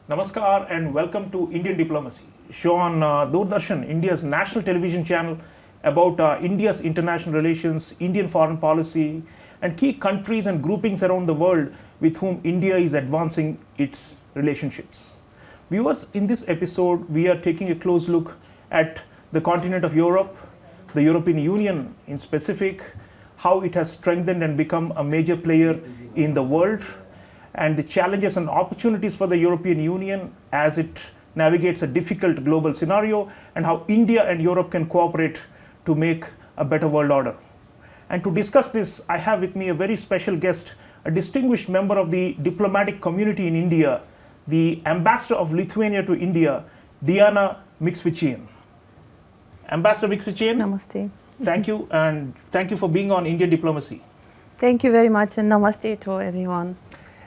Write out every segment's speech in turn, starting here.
Namaskar and welcome to Indian Diplomacy, show on Doordarshan, India's national television channel about India's international relations, Indian foreign policy, and key countries and groupings around the world with whom India is advancing its relationships. Viewers, in this episode, we are taking a close look at the continent of Europe, the European Union in specific, how it has strengthened and become a major player in the world, and the challenges and opportunities for the European Union as it navigates a difficult global scenario, and how India and Europe can cooperate to make a better world order. And to discuss this, I have with me a very special guest, a distinguished member of the diplomatic community in India, the Ambassador of Lithuania to India, Diana Mickeviciene. Ambassador Mickeviciene. Namaste. Thank you, and thank you for being on Indian Diplomacy. Thank you very much, and namaste to everyone.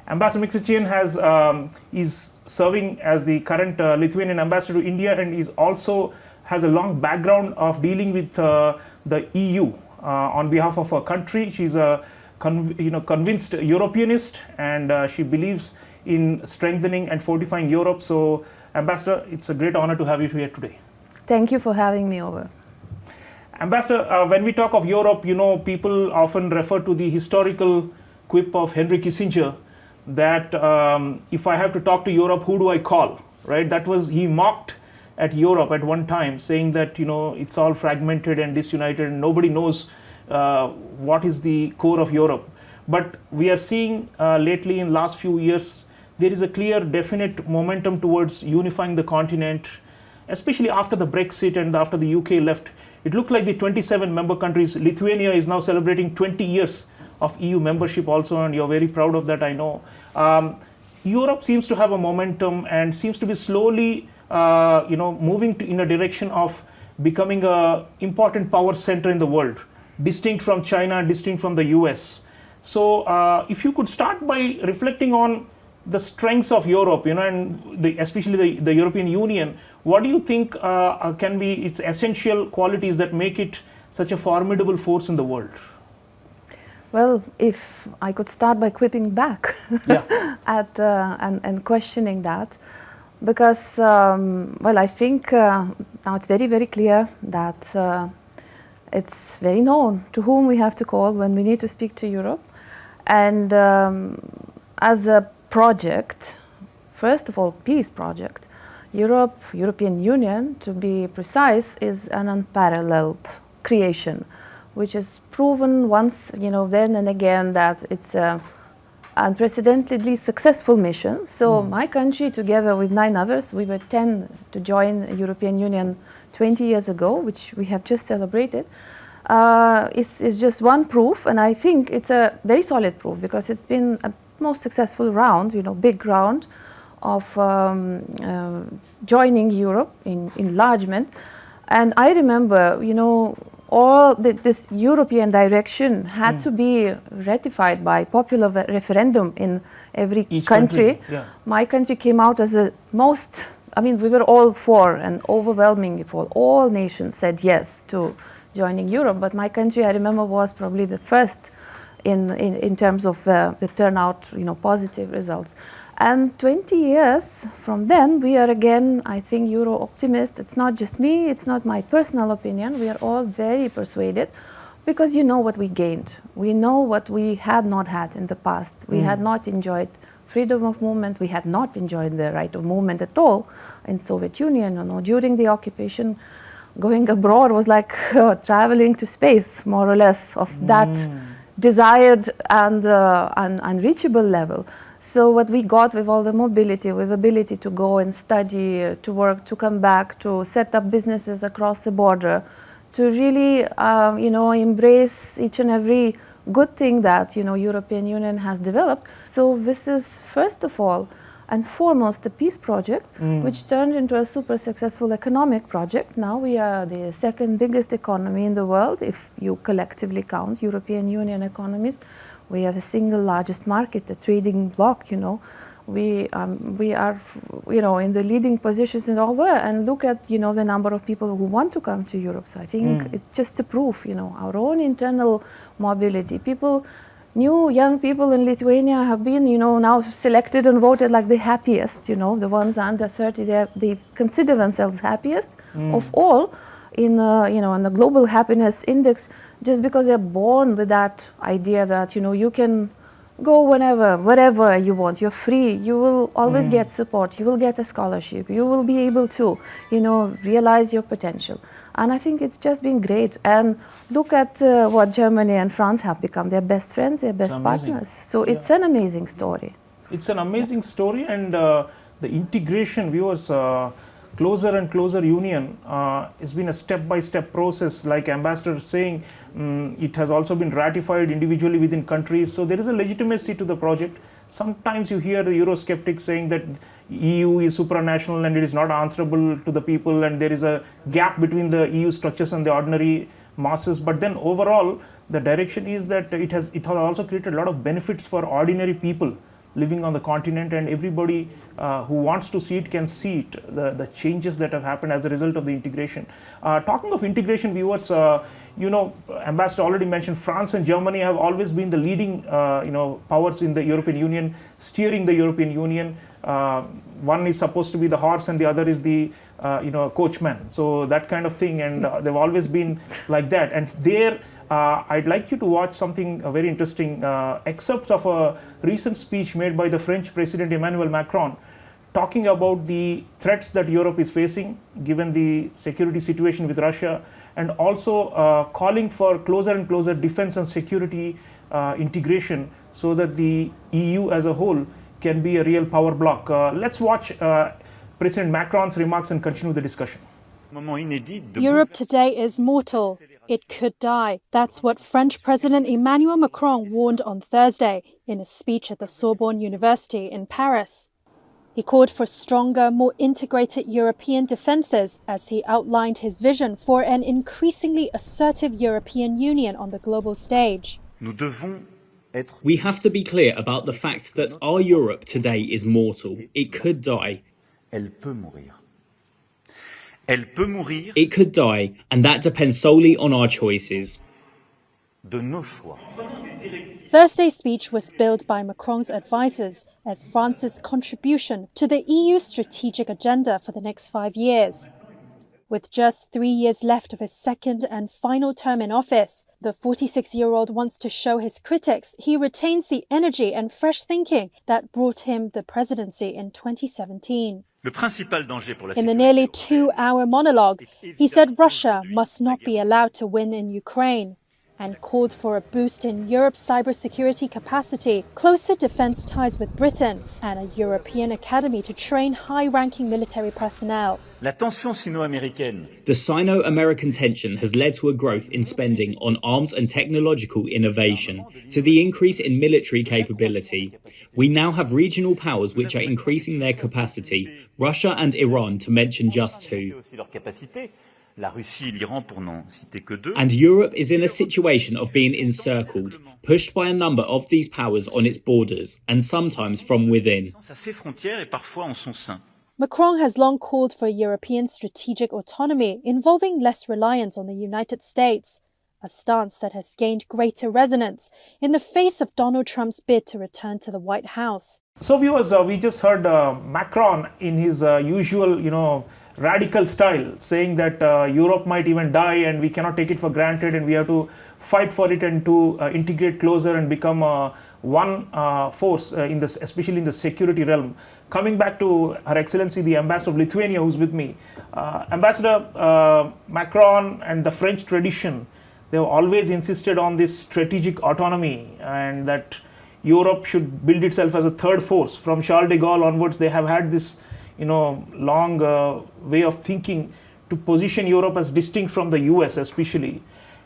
Ambassador Mickeviciene is serving as the current Lithuanian ambassador to India, and is also has a long background of dealing with the EU on behalf of her country. She's a convinced Europeanist, and she believes in strengthening and fortifying Europe. So, Ambassador, it's a great honor to have you here today. Thank you for having me over. Ambassador, when we talk of Europe, people often refer to the historical quip of Henry Kissinger that if I have to talk to Europe, who do I call, right? That was, he mocked at Europe at one time, saying that, it's all fragmented and disunited and nobody knows what is the core of Europe. But we are seeing lately in last few years, there is a clear, definite momentum towards unifying the continent, especially after the Brexit and after the UK left. It looked like the 27 member countries, Lithuania is now celebrating 20 years of EU membership also, and you're very proud of that, I know. Europe seems to have a momentum and seems to be slowly, moving in a direction of becoming an important power center in the world, distinct from China, distinct from the US. So if you could start by reflecting on the strengths of Europe, and especially the European Union, what do you think can be its essential qualities that make it such a formidable force in the world? Well, if I could start by quipping back at and questioning that, because I think now it's very, very clear that it's very known to whom we have to call when we need to speak to Europe. And as a project, first of all, peace project, European Union, to be precise, is an unparalleled creation, which is proven once, then and again, that it's an unprecedentedly successful mission. So my country, together with 9 others, we were 10 to join the European Union 20 years ago, which we have just celebrated. Is just one proof, and I think it's a very solid proof, because it's been a most successful round, big round of joining Europe in enlargement. And I remember, all this European direction had to be ratified by popular referendum in every country. Yeah. My country came out as we were all for, and overwhelmingly for, all nations said yes to joining Europe. But my country, I remember, was probably the first in terms of the turnout, positive results. And 20 years from then, we are again, I think, Euro optimists. It's not just me, it's not my personal opinion. We are all very persuaded, because what we gained. We know what we had not had in the past. We had not enjoyed freedom of movement. We had not enjoyed the right of movement at all in Soviet Union. During the occupation, going abroad was like traveling to space, more or less, of that desired and unreachable level. So what we got with all the mobility, with ability to go and study, to work, to come back, to set up businesses across the border, to really, embrace each and every good thing that, European Union has developed. So this is, first of all and foremost, a peace project, which turned into a super successful economic project. Now we are the second biggest economy in the world, if you collectively count European Union economies. We have the single largest market, the trading bloc, We are, in the leading positions in all world, and look at, the number of people who want to come to Europe. So I think it's just a proof, our own internal mobility. People new young people in Lithuania have been, now selected and voted like the happiest, the ones under 30, they consider themselves happiest of all in, on the global happiness index, just because they're born with that idea that, you can go whenever, wherever you want. You're free. You will always get support. You will get a scholarship. You will be able to, realize your potential. And I think it's just been great. And look at what Germany and France have become. They're best friends, they're best partners. So it's an amazing story. It's an amazing story, and the integration, viewers, closer and closer union has been a step-by-step process. Like Ambassador is saying, it has also been ratified individually within countries. So there is a legitimacy to the project. Sometimes you hear the Eurosceptics saying that EU is supranational and it is not answerable to the people, and there is a gap between the EU structures and the ordinary masses. But then overall, the direction is that it has also created a lot of benefits for ordinary people living on the continent, and everybody who wants to see it can see it, the changes that have happened as a result of the integration. Talking of integration, viewers, Ambassador already mentioned France and Germany have always been the leading powers in the European Union, steering the European Union. One is supposed to be the horse and the other is the coachman, so that kind of thing, and they've always been like that. And there I'd like you to watch something very interesting, excerpts of a recent speech made by the French President Emmanuel Macron, talking about the threats that Europe is facing given the security situation with Russia, and also calling for closer and closer defense and security integration so that the EU as a whole can be a real power bloc. Let's watch President Macron's remarks and continue the discussion. Europe today is mortal. It could die. That's what French President Emmanuel Macron warned on Thursday in a speech at the Sorbonne University in Paris. He called for stronger, more integrated European defences as he outlined his vision for an increasingly assertive European Union on the global stage. We have to be clear about the fact that our Europe today is mortal. It could die. It could die, and that depends solely on our choices. Thursday's speech was billed by Macron's advisers as France's contribution to the EU's strategic agenda for the next 5 years. With just 3 years left of his second and final term in office, the 46-year-old wants to show his critics he retains the energy and fresh thinking that brought him the presidency in 2017. In the nearly 2-hour monologue, he said Russia must not be allowed to win in Ukraine, and called for a boost in Europe's cybersecurity capacity, closer defence ties with Britain, and a European academy to train high-ranking military personnel. The Sino-American tension has led to a growth in spending on arms and technological innovation, to the increase in military capability. We now have regional powers which are increasing their capacity, Russia and Iran to mention just two. And Europe is in a situation of being encircled, pushed by a number of these powers on its borders, and sometimes from within. Macron has long called for European strategic autonomy involving less reliance on the United States, a stance that has gained greater resonance in the face of Donald Trump's bid to return to the White House. So viewers, we just heard Macron in his usual, radical style saying that Europe might even die and we cannot take it for granted and we have to fight for it and to integrate closer and become one force, especially in the security realm. Coming back to Her Excellency, the Ambassador of Lithuania, who's with me. Ambassador, Macron and the French tradition, they've always insisted on this strategic autonomy and that Europe should build itself as a third force. From Charles de Gaulle onwards, they have had this long way of thinking to position Europe as distinct from the US especially.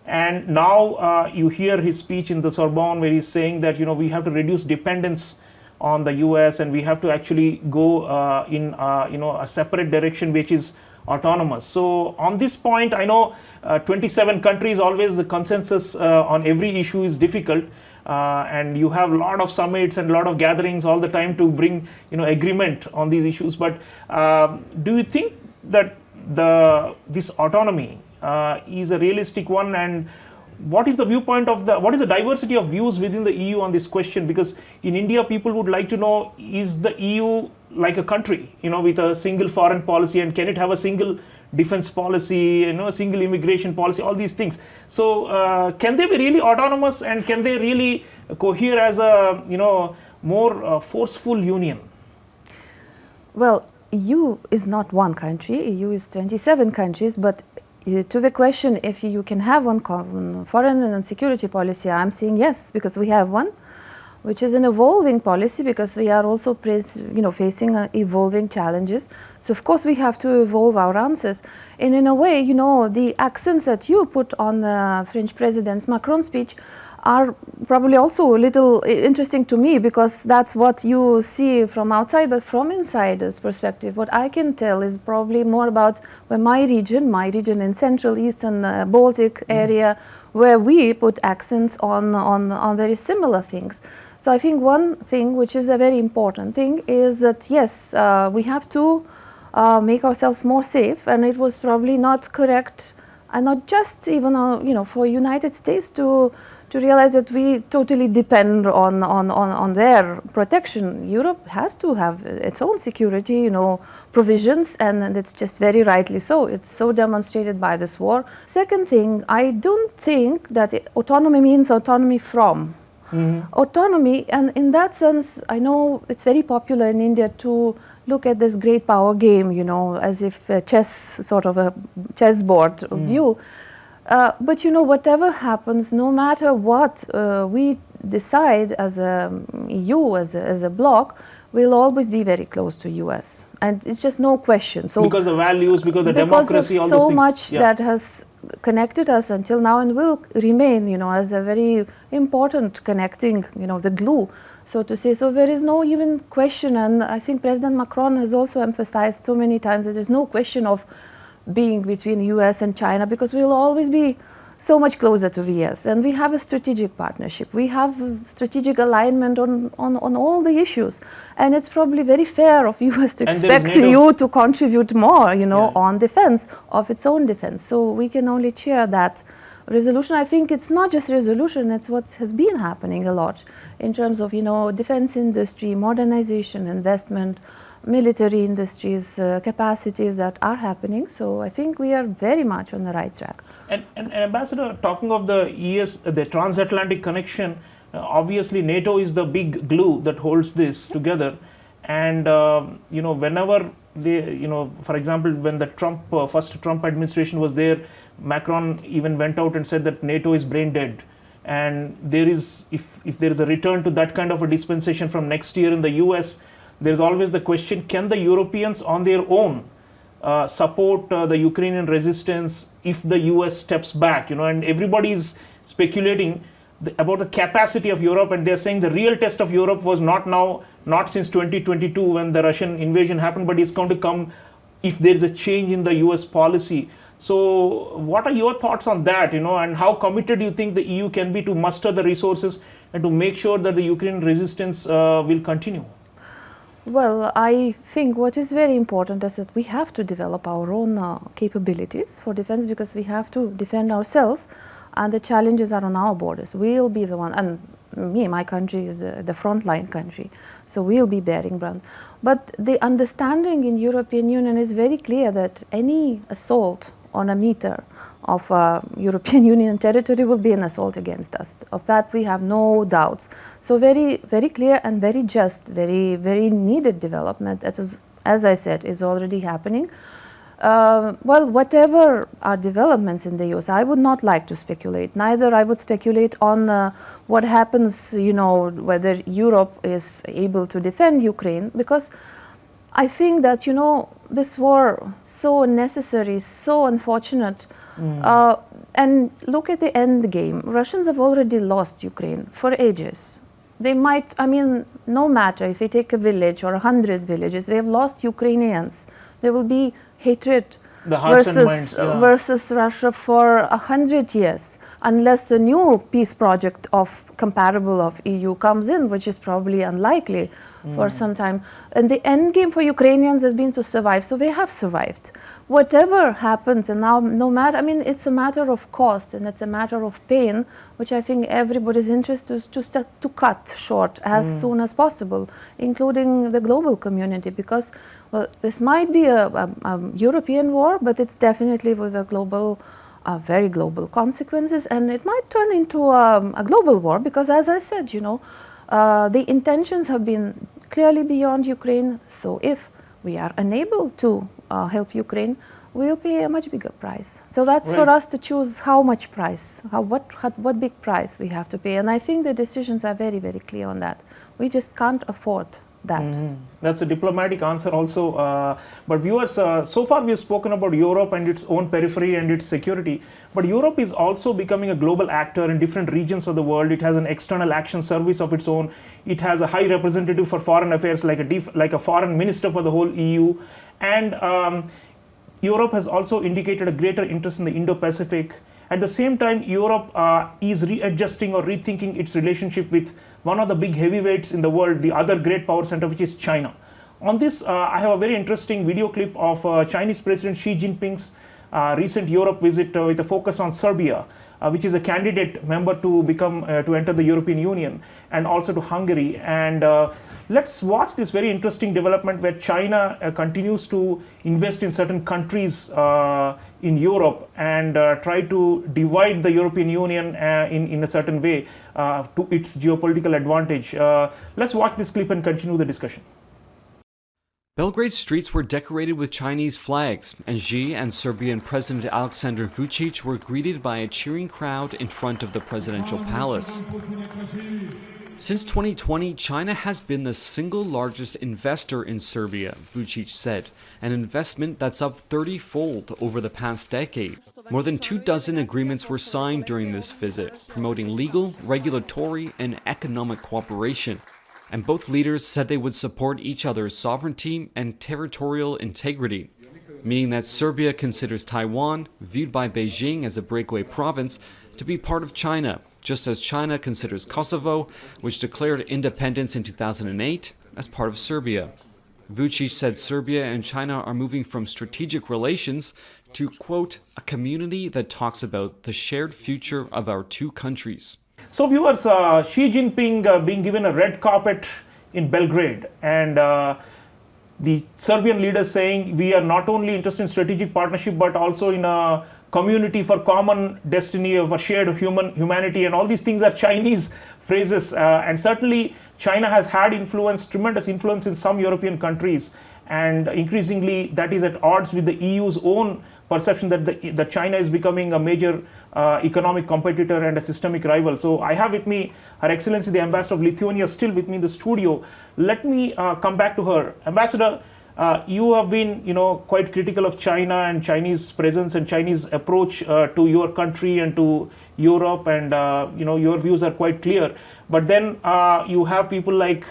And now you hear his speech in the Sorbonne where he's saying that we have to reduce dependence on the US and we have to actually go in a separate direction which is autonomous. So on this point, I know 27 countries, always the consensus on every issue is difficult. And you have a lot of summits and a lot of gatherings all the time to bring agreement on these issues. But do you think that this autonomy is a realistic one, and what is the viewpoint of what is the diversity of views within the EU on this question? Because in India, people would like to know, is the EU like a country, with a single foreign policy, and can it have a single defense policy, a single immigration policy, all these things. So can they be really autonomous, and can they really cohere as a, more forceful union? Well, EU is not one country. EU is 27 countries, but to the question if you can have one common foreign and security policy, I'm saying yes, because we have one, which is an evolving policy, because we are also facing evolving challenges. So of course we have to evolve our answers. And in a way, the accents that you put on the French President Macron's speech are probably also a little interesting to me, because that's what you see from outside, but from insider's perspective, what I can tell is probably more about my region in Central, Eastern, Baltic area, where we put accents on very similar things. So I think one thing which is a very important thing is that yes, we have to make ourselves more safe, and it was probably not correct, and not just even for United States to realize that we totally depend on their protection. Europe has to have its own security, provisions, and it's just very rightly so. It's so demonstrated by this war. Second thing, I don't think that autonomy means autonomy from. Autonomy, and in that sense, I know it's very popular in India to look at this great power game, as if a sort of a chessboard view. But whatever happens, no matter what we decide as a EU, as a bloc, we'll always be very close to US, and it's just no question. So because the values, because the democracy, all so those things. much that has connected us until now and will remain, as a very important connecting, the glue, so to say. So there is no even question, and I think President Macron has also emphasized so many times that there's no question of being between US and China, because we'll always be so much closer to the US, and we have a strategic partnership. We have strategic alignment on all the issues, and it's probably very fair of US to expect you to contribute more, on defense, of its own defense. So we can only cheer that resolution. I think it's not just resolution, it's what has been happening a lot in terms of, defense industry, modernization, investment, military industries, capacities that are happening. So I think we are very much on the right track. And Ambassador, talking of the the transatlantic connection, obviously NATO is the big glue that holds this together. And whenever they, for example, when the first Trump administration was there, Macron even went out and said that NATO is brain dead. And there is, if there is a return to that kind of a dispensation from next year in the US, there is always the question: can the Europeans on their own support the Ukrainian resistance if the US steps back? And everybody is speculating about the capacity of Europe, and they're saying the real test of Europe was not since 2022 when the Russian invasion happened, but it's going to come if there is a change in the US policy. So what are your thoughts on that, and how committed do you think the EU can be to muster the resources and to make sure that the Ukrainian resistance will continue? Well, I think what is very important is that we have to develop our own capabilities for defense, because we have to defend ourselves, and the challenges are on our borders. We'll be the one, and my country is the frontline country, so we'll be bearing brunt. But the understanding in European Union is very clear that any assault on a meter of European Union territory will be an assault against us. Of that we have no doubts. So very, very clear and very just, very, very needed development that is, as I said, is already happening. Well, whatever are developments in the US, I would not like to speculate. Neither I would speculate on what happens, whether Europe is able to defend Ukraine, because I think that, this war, so necessary, so unfortunate. And look at the end game. Russians have already lost Ukraine for ages. They might, no matter if we take a village or 100 villages, they have lost Ukrainians. There will be hatred versus Russia for 100 years, unless the new peace project comparable of EU comes in, which is probably unlikely. for some time. And the end game for Ukrainians has been to survive. So they have survived. Whatever happens, and now no matter, I mean, it's a matter of cost and it's a matter of pain, which I think everybody's interest is to cut short as soon as possible, including the global community, because, well, this might be a European war, but it's definitely with a global, very global consequences, and it might turn into a global war, because as I said, you know, the intentions have been clearly beyond Ukraine. So if we are unable to help Ukraine, we'll pay a much bigger price. So that's for us to choose how much price, what big price we have to pay. And I think the decisions are very, very clear on that. We just can't afford that. That's a diplomatic answer also. But viewers, so far we have spoken about Europe and its own periphery and its security. But Europe is also becoming a global actor in different regions of the world. It has an external action service of its own. It has a high representative for foreign affairs, like a foreign minister for the whole EU. And Europe has also indicated a greater interest in the Indo-Pacific. At the same time, Europe is readjusting or rethinking its relationship with one of the big heavyweights in the world, the other great power center, which is China. On this, I have a very interesting video clip of Chinese President Xi Jinping's recent Europe visit with a focus on Serbia, which is a candidate member to to enter the European Union, and also to Hungary. And let's watch this very interesting development where China continues to invest in certain countries in Europe and try to divide the European Union in a certain way to its geopolitical advantage. Let's watch this clip and continue the discussion. Belgrade's streets were decorated with Chinese flags, and Xi and Serbian President Aleksandar Vučić were greeted by a cheering crowd in front of the presidential palace. Since 2020, China has been the single largest investor in Serbia, Vučić said, an investment that's up 30-fold over the past decade. More than 24 agreements were signed during this visit, promoting legal, regulatory, and economic cooperation. And both leaders said they would support each other's sovereignty and territorial integrity, meaning that Serbia considers Taiwan, viewed by Beijing as a breakaway province, to be part of China, just as China considers Kosovo, which declared independence in 2008, as part of Serbia. Vučić said Serbia and China are moving from strategic relations to, quote, a community that talks about the shared future of our two countries. So viewers, Xi Jinping being given a red carpet in Belgrade, and the Serbian leaders saying we are not only interested in strategic partnership but also in a community for common destiny of a shared humanity, and all these things are Chinese phrases, and certainly China has had influence, tremendous influence in some European countries, and increasingly that is at odds with the EU's own perception that China is becoming a major economic competitor and a systemic rival. So I have with me Her Excellency the Ambassador of Lithuania still with me in the studio. Let me come back to her. Ambassador, you have been, quite critical of China and Chinese presence and Chinese approach to your country and to Europe, and your views are quite clear. But then you have people like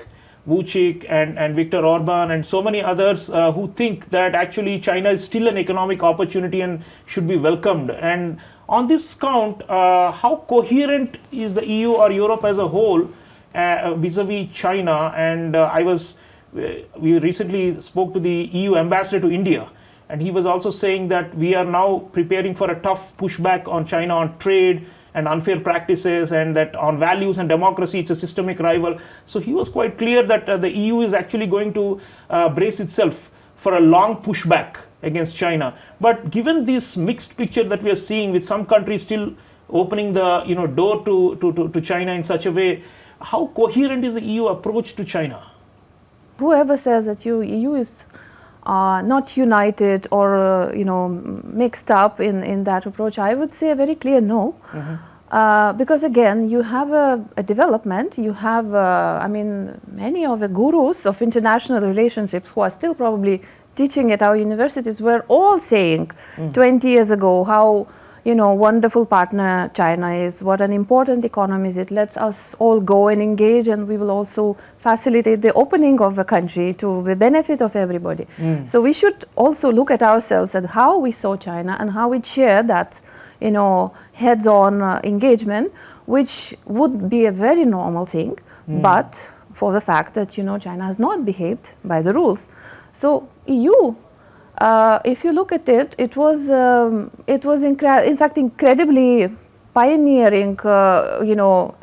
Vučić and Viktor Orban and so many others who think that actually China is still an economic opportunity and should be welcomed. And on this count, how coherent is the EU or Europe as a whole vis-a-vis China? And we recently spoke to the EU ambassador to India, and he was also saying that we are now preparing for a tough pushback on China on trade and unfair practices, and that on values and democracy it's a systemic rival. So he was quite clear that the EU is actually going to brace itself for a long pushback against China. But given this mixed picture that we are seeing, with some countries still opening the door to China in such a way, how coherent is the EU approach to China? Whoever says that EU is not united or mixed up in that approach, I would say a very clear no. Because again, you have a development, you have many of the gurus of international relationships who are still probably teaching at our universities were all saying 20 years ago how wonderful partner China is, what an important economy is it, lets us all go and engage, and we will also facilitate the opening of the country to the benefit of everybody. So we should also look at ourselves at how we saw China and how we share that heads-on engagement, which would be a very normal thing. But for the fact that, you know, China has not behaved by the rules. So EU, if you look at it, it was in fact incredibly pioneering, you know,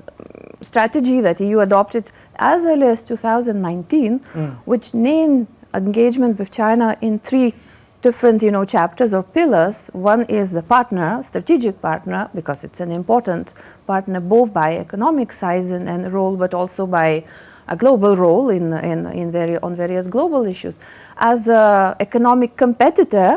strategy that EU adopted as early as 2019, which named engagement with China in 3 different, you know, chapters or pillars. One is the partner, strategic partner, because it's an important partner both by economic size and role, but also by a global role on various global issues. As an economic competitor,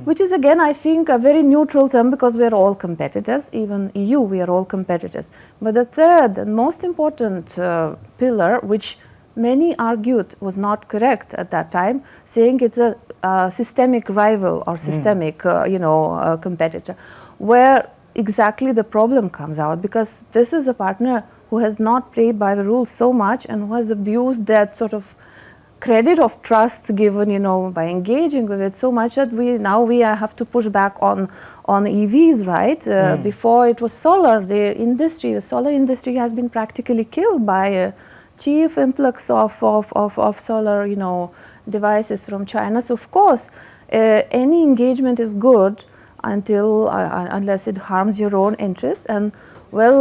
which is again, I think, a very neutral term because we are all competitors, even EU, we are all competitors. But the third and most important pillar, which many argued was not correct at that time, saying it's a systemic rival or systemic, you know, competitor, where exactly the problem comes out, because this is a partner who has not played by the rules so much and who has abused that sort of credit of trust given, you know, by engaging with it so much that we have to push back on EVs, right? Before it was solar, the solar industry has been practically killed by a chief influx of solar, you know, devices from China. So of course, any engagement is good until unless it harms your own interests. And well,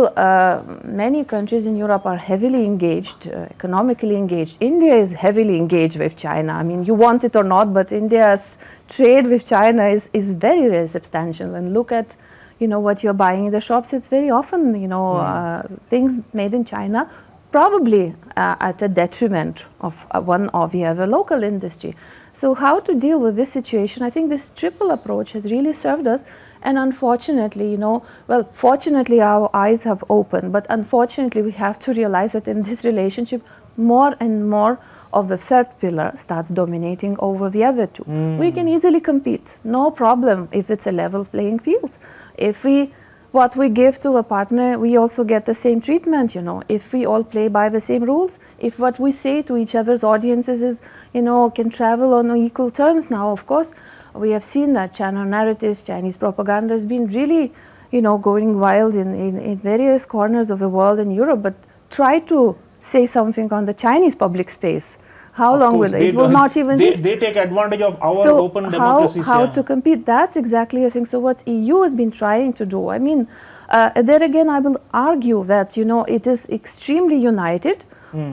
many countries in Europe are heavily engaged, economically engaged. India is heavily engaged with China. I mean, you want it or not, but India's trade with China is very, very substantial. And look at, you know, what you're buying in the shops. It's very often, you know, things made in China, probably at a detriment of one or the other local industry. So how to deal with this situation? I think this triple approach has really served us. And unfortunately, you know, well, fortunately our eyes have opened, but unfortunately we have to realize that in this relationship, more and more of the third pillar starts dominating over the other 2. We can easily compete, no problem if it's a level playing field. If what we give to a partner, we also get the same treatment, you know, if we all play by the same rules, if what we say to each other's audiences is, you know, can travel on equal terms. Now, of course, we have seen that China narratives, Chinese propaganda has been really, you know, going wild in various corners of the world and Europe, but try to say something on the Chinese public space. How long will it? It will not even. They take advantage of our open democracies. How to compete? That's exactly, I think. So what EU has been trying to do. I mean, there again, I will argue that, you know, it is extremely united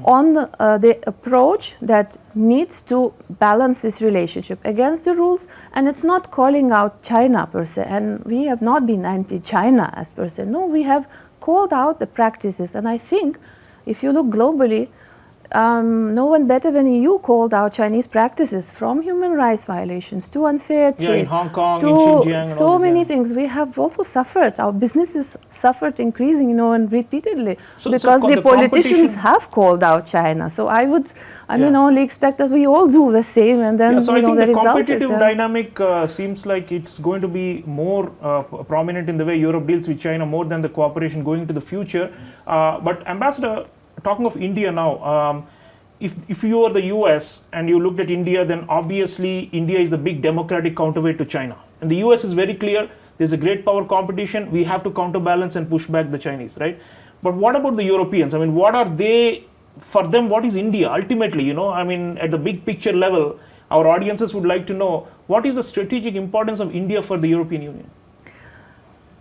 on the approach that needs to balance this relationship against the rules, and it's not calling out China per se. And we have not been anti-China as per se. No, we have called out the practices, and I think if you look globally. No one better than EU called out Chinese practices, from human rights violations to unfair trade, in Hong Kong, to in Xinjiang, and so many things. We have also suffered. Our businesses suffered increasing, you know, and repeatedly because the politicians have called out China. So I mean, only expect that we all do the same, and then so you know, I think the competitive dynamic seems like it's going to be more prominent in the way Europe deals with China more than the cooperation going into the future. But Ambassador, talking of India now, if you are the US and you looked at India, then obviously India is the big democratic counterweight to China. And the US is very clear, there's a great power competition, we have to counterbalance and push back the Chinese, right? But what about the Europeans? I mean, what are they, for them, what is India ultimately, you know? I mean, at the big picture level, our audiences would like to know, what is the strategic importance of India for the European Union?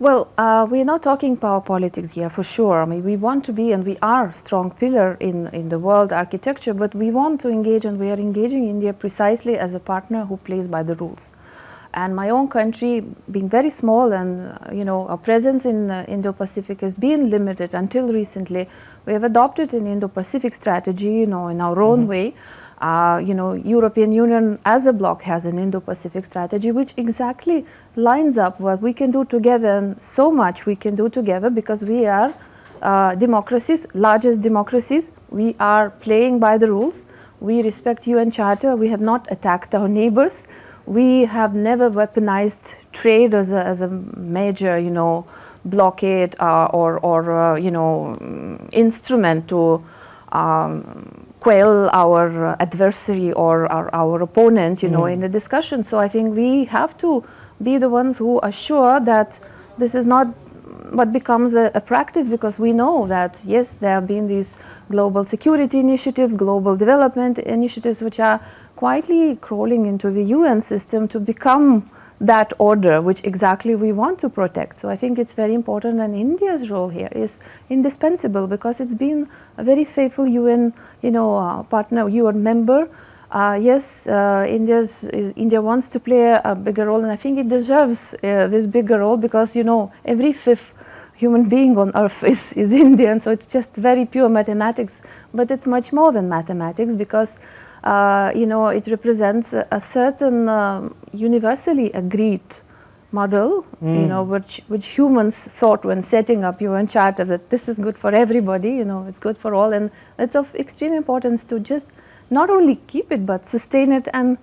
Well, we're not talking power politics here, for sure. I mean, we want to be, and we are, a strong pillar in the world architecture, but we want to engage, and we are engaging India precisely as a partner who plays by the rules. And my own country, being very small, and you know, our presence in Indo-Pacific has been limited until recently. We have adopted an Indo-Pacific strategy, you know, in our own way. You know, European Union as a bloc has an Indo-Pacific strategy, which exactly lines up what we can do together, and so much we can do together because we are democracies, largest democracies. We are playing by the rules. We respect UN Charter. We have not attacked our neighbors. We have never weaponized trade as a major, you know, blockade or you know, instrument to quell our adversary or our opponent, you know, in a discussion. So I think we have to be the ones who assure that this is not what becomes a practice, because we know that, yes, there have been these global security initiatives, global development initiatives, which are quietly crawling into the UN system to become that order which exactly we want to protect. So I think it's very important, and India's role here is indispensable because it's been a very faithful UN, partner, UN member. Yes, India wants to play a bigger role, and I think it deserves this bigger role because every fifth human being on earth is Indian, so it's just very pure mathematics. But it's much more than mathematics because it represents a certain universally agreed model, which humans thought when setting up UN Charter that this is good for everybody, it's good for all, and it's of extreme importance to just not only keep it but sustain it and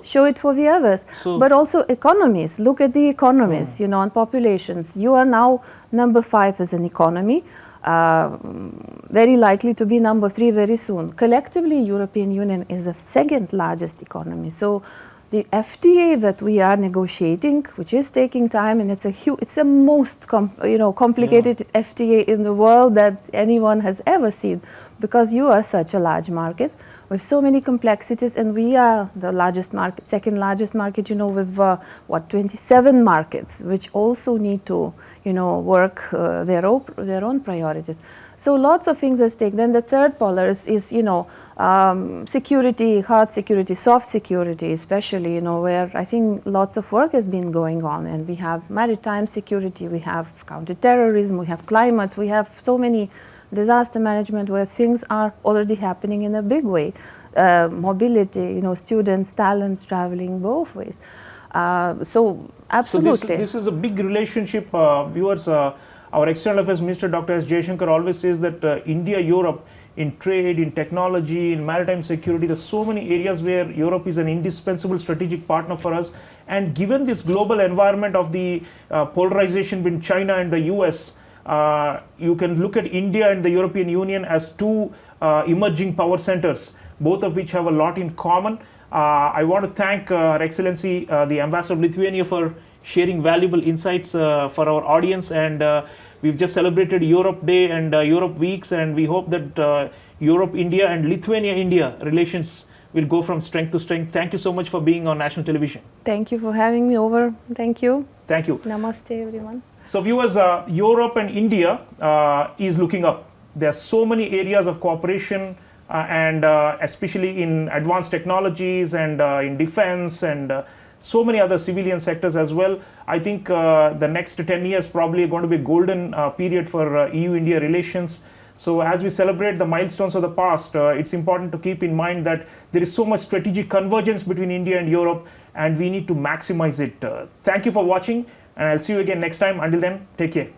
show it for the others. But also economies. Look at the economies, and populations. You are now number 5 as an economy. Very likely to be number 3 very soon. Collectively, European Union is the 2nd largest economy. So the FTA that we are negotiating, which is taking time, and it's the most complicated FTA in the world that anyone has ever seen, because you are such a large market with so many complexities, and we are the largest market, 2nd largest market, with 27 markets, which also need to work their own priorities. So lots of things at stake. Then the third pillar is security, hard security, soft security, especially, where I think lots of work has been going on. And we have maritime security, we have counterterrorism, we have climate, we have so many disaster management where things are already happening in a big way. Mobility, students, talents traveling both ways. So absolutely. So this is a big relationship, viewers. Our External Affairs Minister, Dr. S. Jaishankar, always says that India-Europe in trade, in technology, in maritime security, there's so many areas where Europe is an indispensable strategic partner for us. And given this global environment of the polarization between China and the US, you can look at India and the European Union as 2 emerging power centers, both of which have a lot in common. I want to thank Her Excellency, the Ambassador of Lithuania, for sharing valuable insights for our audience. And we've just celebrated Europe Day and Europe Weeks, and we hope that Europe-India and Lithuania-India relations will go from strength to strength. Thank you so much for being on national television. Thank you for having me over. Thank you. Thank you. Namaste, everyone. So viewers, Europe and India is looking up. There are so many areas of cooperation and especially in advanced technologies and in defense and so many other civilian sectors as well. I think the next 10 years probably are going to be a golden period for EU-India relations. So as we celebrate the milestones of the past, it's important to keep in mind that there is so much strategic convergence between India and Europe, and we need to maximize it. Thank you for watching, and I'll see you again next time. Until then, take care.